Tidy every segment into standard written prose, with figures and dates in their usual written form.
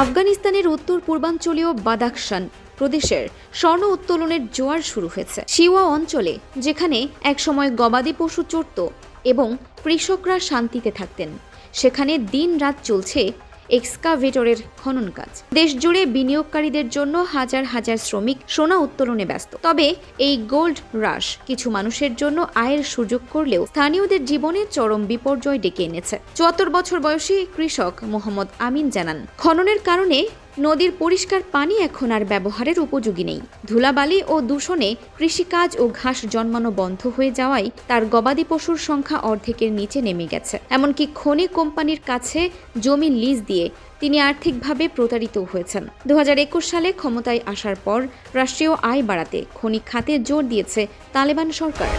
আফগানিস্তানের উত্তর পূর্বাঞ্চলীয় বাদাখশান প্রদেশের স্বর্ণ উত্তোলনের জোয়ার শুরু হয়েছে সিওয়া অঞ্চলে, যেখানে একসময় গবাদি পশু চড়ত এবং কৃষকরা শান্তিতে থাকতেন। সেখানে দিন-রাত চলছে এক্সকাভেটরের খনন কাজ। দেশজুড়ে বিনিয়োগকারীদের জন্য হাজার হাজার শ্রমিক সোনা উত্তোলনে ব্যস্ত। তবে এই গোল্ড রাশ কিছু মানুষের জন্য আয়ের সুযোগ করলেও স্থানীয়দের জীবনে চরম বিপর্যয় ডেকে এনেছে। ৭৪ বছর বয়সী কৃষক মোহাম্মদ আমিন জানান, খননের কারণে নদীর পরিষ্কার পানি এখন আর ব্যবহারের উপযোগী নেই। ধুলাবালি ও দূষণে কৃষিকাজ ও ঘাস জন্মানো বন্ধ হয়ে যাওয়ায় তার গবাদি পশুর সংখ্যা অর্ধেকের নিচে নেমে গেছে। এমনকি খনি কোম্পানির কাছে জমি লিজ দিয়ে তিনি আর্থিকভাবে প্রতারিত হয়েছেন। ২০২১ সালে ক্ষমতায় আসার পর রাষ্ট্রীয় আয় বাড়াতে খনি খাতে জোর দিয়েছে তালেবান সরকার।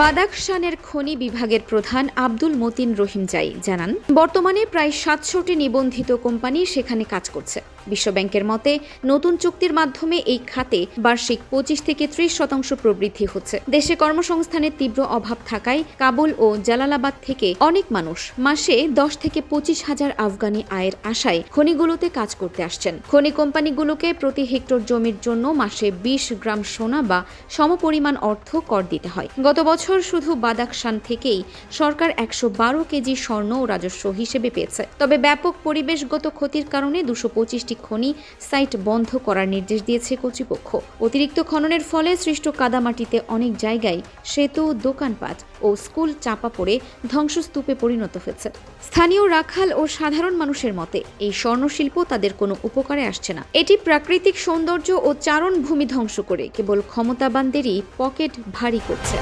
বাদাখশানের খনি বিভাগের প্রধান আব্দুল মতিন রহিমজাই জানান, বর্তমানে প্রায় ৭০০টি নিবন্ধিত কোম্পানি সেখানে কাজ করছে। বিশ্বব্যাংকের মতে নতুন চুক্তির মাধ্যমে এই খাতে বার্ষিক ২৫ থেকে ৩০% প্রবৃদ্ধি হচ্ছে। দেশে কর্মসংস্থানের তীব্র অভাব থাকায় কাবুল ও জালালাবাদ থেকে অনেক মানুষ মাসে ১০ থেকে ২৫ হাজার আফগানি আয়ের আশায় খনিগুলোতে কাজ করতে আসছেন। খনি কোম্পানিগুলোকে প্রতি হেক্টর জমির জন্য মাসে ২০ গ্রাম সোনা বা সমপরিমাণ অর্থ কর দিতে হয়। গত বছর শুধু বাদাখশান থেকেই সরকার ১১২ কেজি স্বর্ণ ও রাজস্ব হিসেবে পেয়েছে। তবে ব্যাপক পরিবেশগত ক্ষতির কারণে ২২৫টি খনি সাইট বন্ধ করার নির্দেশ দিয়েছে কর্তৃপক্ষ। অতিরিক্ত খননের ফলে সৃষ্ট কাদামাটিতে অনেক জায়গায় সেতু, দোকানপাট ও স্কুল চাপা পড়ে ধ্বংসস্তূপে পরিণত হয়েছে। স্থানীয় রাখাল ও সাধারণ মানুষের মতে এই স্বর্ণশিল্প তাদের কোনো উপকারে আসছে না। এটি প্রাকৃতিক সৌন্দর্য ও চারণভূমি ধ্বংস করে কেবল ক্ষমতাবানদেরই পকেট ভারী করছে।